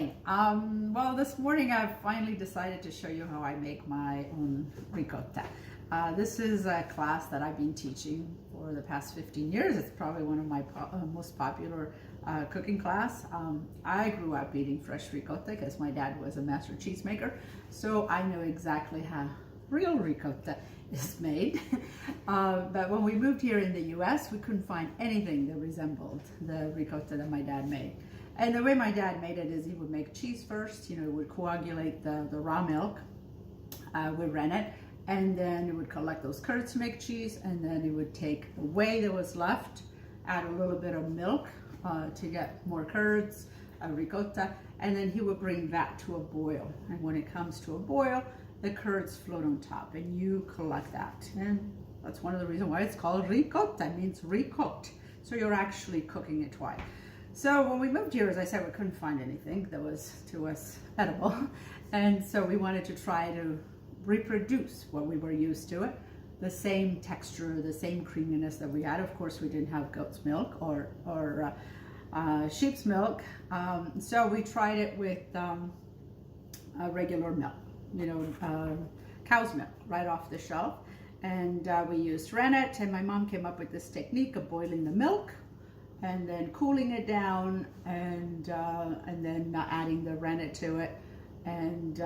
morning. Well, this morning I've finally decided to show you how I make my own ricotta. This is a class that I've been teaching for the past 15 years. It's probably one of my most popular cooking class. I grew up eating fresh ricotta because my dad was a master cheesemaker, so I know exactly how real ricotta is made. But when we moved here in the US, we couldn't find anything that resembled the ricotta that my dad made. And the way my dad made it is he would make cheese first, he would coagulate the raw milk with rennet, and then he would collect those curds to make cheese, and then he would take the whey that was left, add a little bit of milk to get more curds, ricotta, and then he would bring that to a boil. And when it comes to a boil, the curds float on top, and you collect that. And that's one of the reasons why it's called ricotta. It means recooked. So you're actually cooking it twice. So when we moved here, as I said, we couldn't find anything that was to us edible. And so we wanted to try to reproduce what we were used to it. The same texture, the same creaminess that we had. Of course, we didn't have goat's milk or sheep's milk. So we tried it with regular milk, cow's milk right off the shelf. And we used rennet, and my mom came up with this technique of boiling the milk and then cooling it down, and then adding the rennet to it. And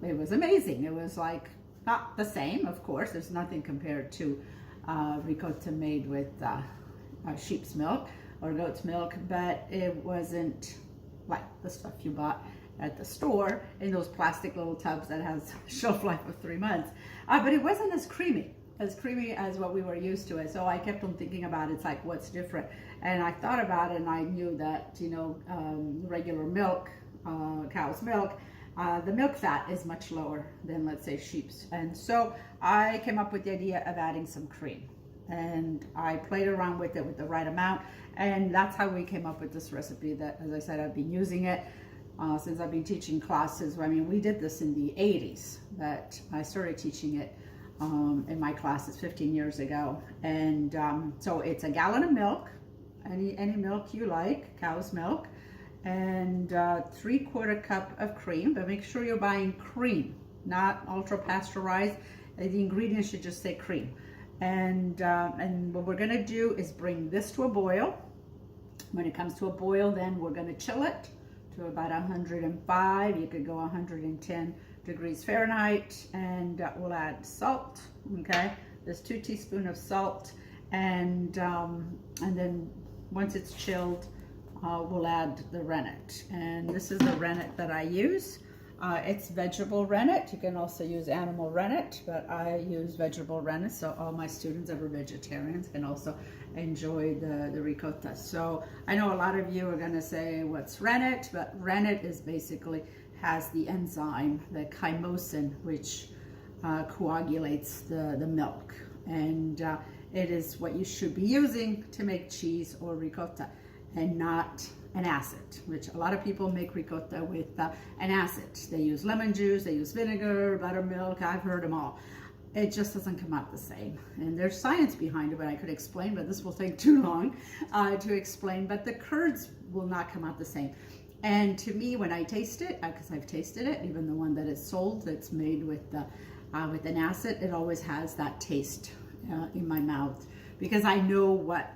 it was amazing. It was like not the same, of course. There's nothing compared to ricotta made with sheep's milk or goat's milk, but it wasn't like the stuff you bought at the store in those plastic little tubs that has shelf life of 3 months. But it wasn't as creamy as what we were used to. So I kept on thinking about it. It's like, what's different? And I thought about it, and I knew that regular milk, cow's milk, the milk fat is much lower than, let's say, sheep's. And so I came up with the idea of adding some cream, and I played around with it with the right amount, and that's how we came up with this recipe that, as I said, I've been using it since I've been teaching classes. I mean, we did this in the 80s, but I started teaching it in my classes 15 years ago. And so it's a gallon of milk, any milk you like, cow's milk, and 3/4 cup of cream, but make sure you're buying cream, not ultra pasteurized. The ingredients should just say cream. And what we're gonna do is bring this to a boil. When it comes to a boil, then we're gonna chill it to about 105. You could go 110 degrees Fahrenheit, and we'll add salt. Okay, there's 2 teaspoons of salt, and then once it's chilled, we'll add the rennet. And this is the rennet that I use. It's vegetable rennet. You can also use animal rennet, but I use vegetable rennet, so all my students that are vegetarians can also enjoy the ricotta. So I know a lot of you are going to say, what's rennet? But rennet is basically has the enzyme, the chymosin, which coagulates the milk. And it is what you should be using to make cheese or ricotta, and not an acid, which a lot of people make ricotta with an acid. They use lemon juice, they use vinegar, buttermilk, I've heard them all. It just doesn't come out the same. And there's science behind it, but I could explain, but this will take too long to explain. But the curds will not come out the same. And to me, when I taste it, because I've tasted it, even the one that is sold that's made with an acid, it always has that taste in my mouth, because I know what,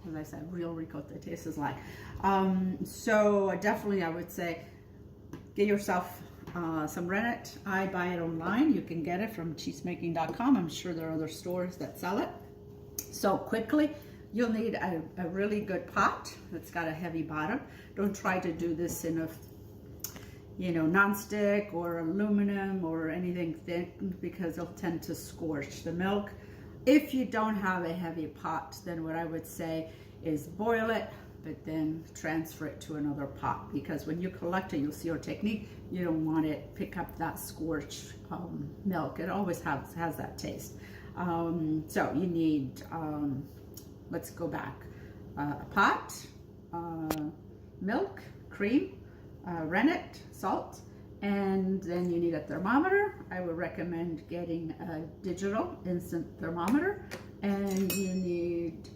as I said, real ricotta tastes like. So definitely I would say get yourself some rennet. I buy it online. You can get it from cheesemaking.com. I'm sure there are other stores that sell it. So quickly, you'll need a really good pot that's got a heavy bottom. Don't try to do this in a non-stick or aluminum or anything thick, because it'll tend to scorch the milk. If you don't have a heavy pot, then what I would say is boil it, but then transfer it to another pot, because when you collect it, you'll see our technique, you don't want it pick up that scorched milk. It always has that taste. So you need, let's go back, a pot, milk, cream, rennet, salt, and then you need a thermometer. I would recommend getting a digital instant thermometer, and you need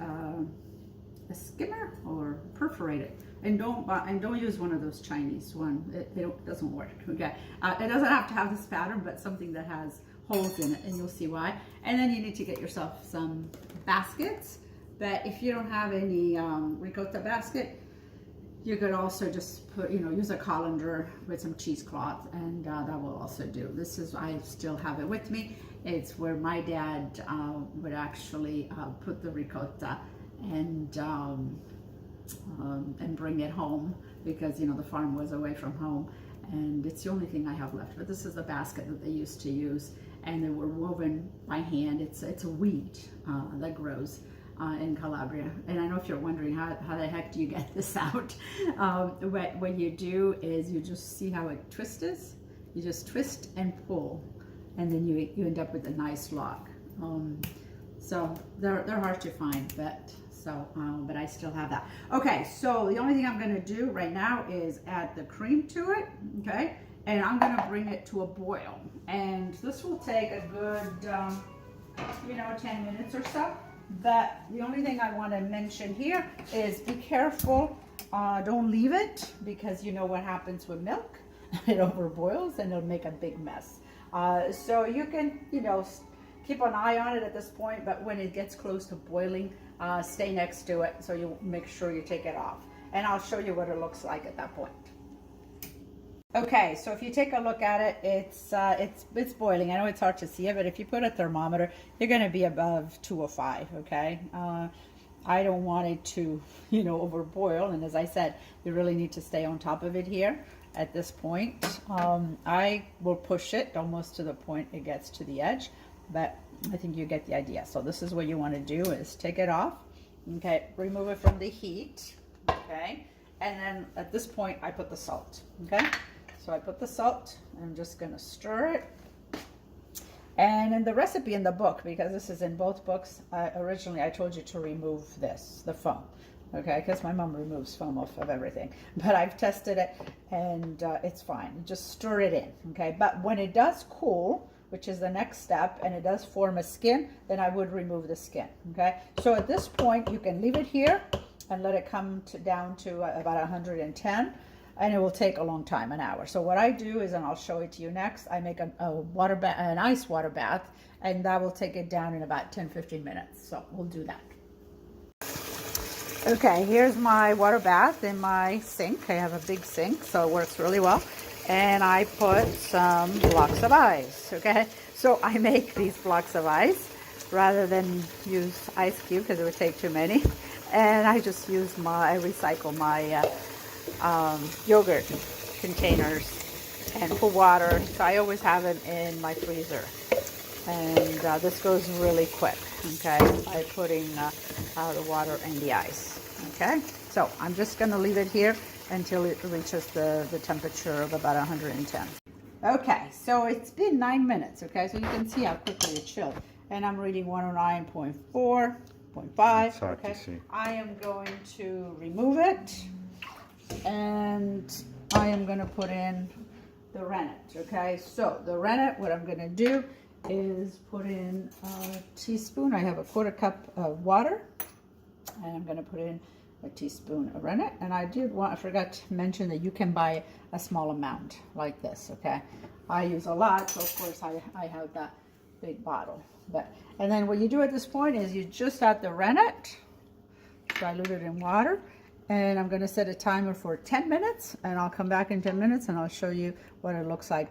a skimmer or perforated. and don't use one of those Chinese one. It doesn't work. Okay, it doesn't have to have this pattern, but something that has holes in it, and you'll see why. And then you need to get yourself some baskets. But if you don't have any ricotta basket, you could also just put, use a colander with some cheesecloth, and that will also do. This is, I still have it with me. It's where my dad would actually put the ricotta and bring it home, because the farm was away from home, and it's the only thing I have left. But this is the basket that they used to use, and they were woven by hand. It's a weed that grows in Calabria. And I know if you're wondering how the heck do you get this out, what you do is you just see how it twists. You just twist and pull, and then you end up with a nice lock. So they're hard to find, but I still have that. Okay, so the only thing I'm going to do right now is add the cream to it. Okay, and I'm going to bring it to a boil, and this will take a good 10 minutes or so. But the only thing I want to mention here is be careful, don't leave it, because you know what happens with milk. It overboils and it'll make a big mess. So you can keep an eye on it at this point, but when it gets close to boiling, stay next to it so you make sure you take it off, and I'll show you what it looks like at that point. Okay, so if you take a look at it, it's boiling. I know it's hard to see it, but if you put a thermometer, you're going to be above 205. Okay, I don't want it to overboil, and as I said, you really need to stay on top of it here at this point. I will push it almost to the point it gets to the edge, but I think you get the idea. So this is what you want to do, is take it off. Okay, remove it from the heat. Okay, and then at this point I put the salt. Okay, so I put the salt, and I'm just going to stir it. And in the recipe in the book, because this is in both books, originally I told you to remove the foam. Okay, because my mom removes foam off of everything. But I've tested it, and it's fine. Just stir it in, okay? But when it does cool, which is the next step, and it does form a skin, then I would remove the skin, okay? So at this point, you can leave it here and let it come down to about 110, and it will take a long time, an hour. So what I do is, and I'll show it to you next, I make an ice water bath, and that will take it down in about 10-15 minutes. So we'll do that. Okay, here's my water bath in my sink. I have a big sink, so it works really well. And I put some blocks of ice, okay? So I make these blocks of ice rather than use ice cube, because it would take too many. And I just use I recycle my yogurt containers and for water. So I always have it in my freezer. And this goes really quick, okay, by putting the water and the ice. Okay, so I'm just going to leave it here until it reaches the temperature of about 110. Okay, so it's been 9 minutes, okay, so you can see how quickly it chilled. And I'm reading 109.4, 0.5, okay. I am going to remove it, and I am going to put in the rennet, okay. So the rennet, what I'm going to do is put in a teaspoon. I have a 1/4 cup of water, and I'm going to put in a teaspoon of rennet. And I forgot to mention that you can buy a small amount like this, okay. I use a lot, so of course I have that big bottle. And then what you do at this point is you just add the rennet, dilute it in water, and I'm going to set a timer for 10 minutes, and I'll come back in 10 minutes and I'll show you what it looks like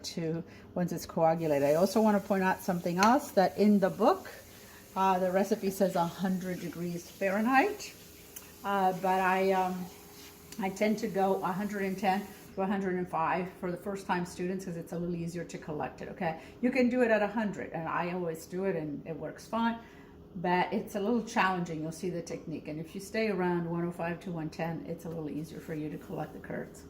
once it's coagulated. I also want to point out something else, that in the book, the recipe says 100 degrees Fahrenheit, but I tend to go 110 to 105 for the first time students, because it's a little easier to collect it, okay? You can do it at 100, and I always do it, and it works fine. But it's a little challenging. You'll see the technique. And if you stay around 105 to 110, it's a little easier for you to collect the curds.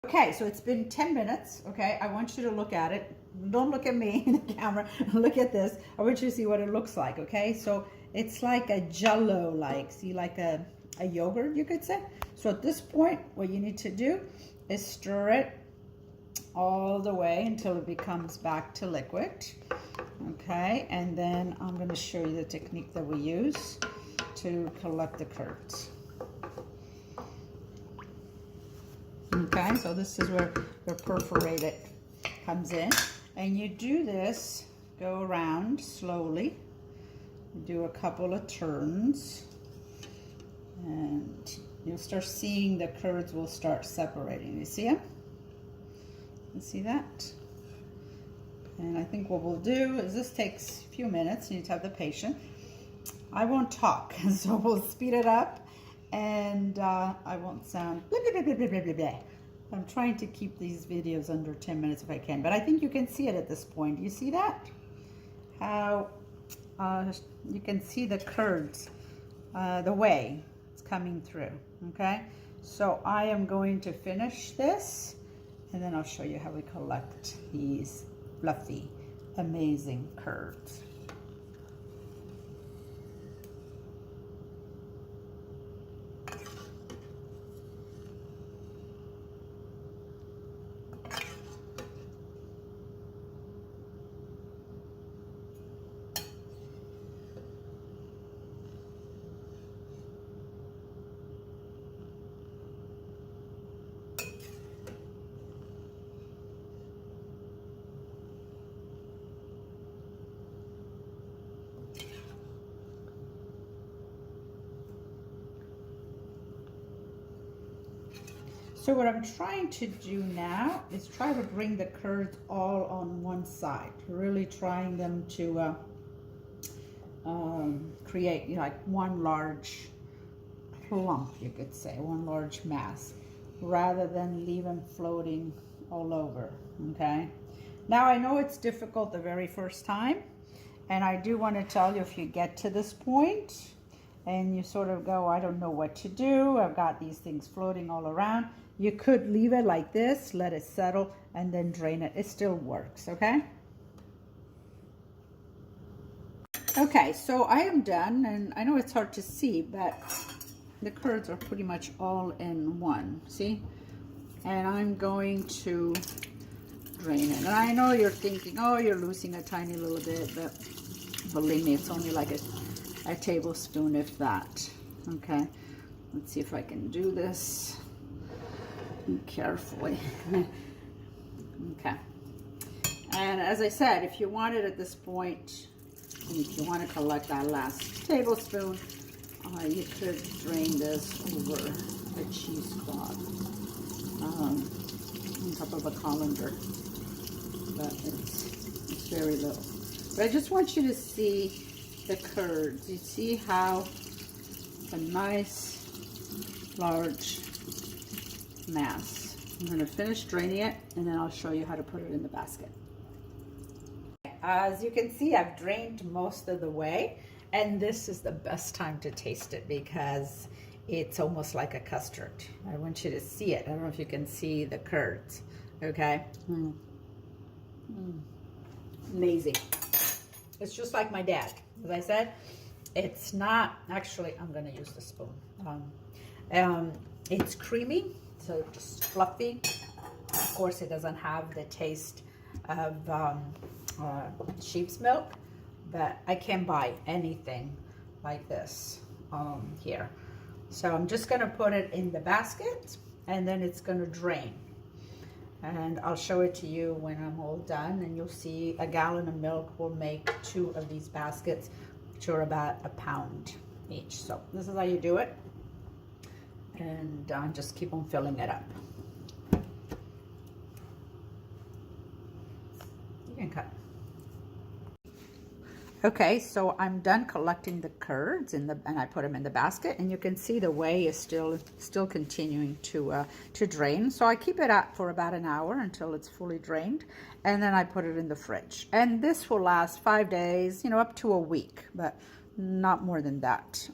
Okay, so it's been 10 minutes, okay? I want you to look at it. Don't look at me in the camera. Look at this. I want you to see what it looks like, okay? So it's like a jello-like, see, like a yogurt, you could say. So at this point, what you need to do is stir it all the way until it becomes back to liquid. Okay, and then I'm going to show you the technique that we use to collect the curds. Okay, so this is where your perforated comes in. And you do this, go around slowly, do a couple of turns, and you'll start seeing the curds will start separating. You see them? You see that? And I think what we'll do is this takes a few minutes. You need to have the patience. I won't talk, so we'll speed it up, and I won't sound blah, blah, blah, blah, blah, blah, blah. I'm trying to keep these videos under 10 minutes if I can, but I think you can see it at this point. You see that? How you can see the curds, the way it's coming through, okay? So I am going to finish this, and then I'll show you how we collect these fluffy, amazing curds. So what I'm trying to do now is try to bring the curds all on one side, really trying them to create, you know, like one large clump, you could say, one large mass, rather than leave them floating all over, okay? Now I know it's difficult the very first time, and I do want to tell you, if you get to this point and you sort of go, I don't know what to do, I've got these things floating all around, you could leave it like this, let it settle, and then drain it. It still works, okay? Okay, so I am done, and I know it's hard to see, but the curds are pretty much all in one, see? And I'm going to drain it. And I know you're thinking, oh, you're losing a tiny little bit, but believe me, it's only like a tablespoon, if that, okay? Let's see if I can do this carefully. Okay. And as I said, if you want it at this point, if you want to collect that last tablespoon, you could drain this over a cheesecloth on top of a colander, but it's very little. But I just want you to see the curds. You see how a nice large mass. I'm going to finish draining it, and then I'll show you how to put it in the basket. As you can see, I've drained most of the way, and this is the best time to taste it because it's almost like a custard. I want you to see it. I don't know if you can see the curds, okay? Amazing. It's just like my dad. As I said, it's not, actually, I'm going to use the spoon. It's creamy, so just fluffy. Of course, it doesn't have the taste of sheep's milk, but I can't buy anything like this here. So I'm just going to put it in the basket, and then it's going to drain. And I'll show it to you when I'm all done, and you'll see a gallon of milk will make 2 of these baskets, which are about £1 each. So this is how you do it, and just keep on filling it up. You can cut. Okay, so I'm done collecting the curds and I put them in the basket, and you can see the whey is still continuing to drain. So I keep it up for about an hour until it's fully drained, and then I put it in the fridge. And this will last 5 days, you know, up to a week, but not more than that.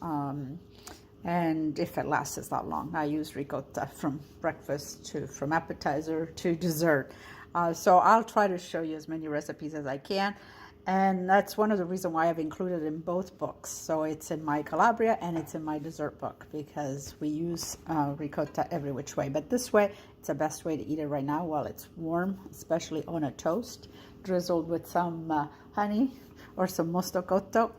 And if it lasts that long, I use ricotta from breakfast from appetizer to dessert. So I'll try to show you as many recipes as I can. And that's one of the reasons why I've included it in both books. So it's in my Calabria and it's in my dessert book, because we use ricotta every which way. But this way, it's the best way to eat it right now while it's warm, especially on a toast, drizzled with some honey or some mosto cotto.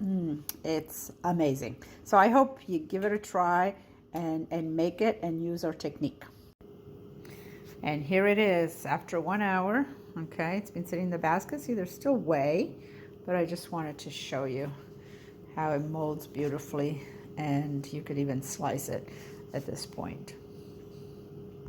It's amazing. So I hope you give it a try and make it and use our technique. And here it is after 1 hour. Okay, it's been sitting in the basket. See, there's still whey, but I just wanted to show you how it molds beautifully, and you could even slice it at this point.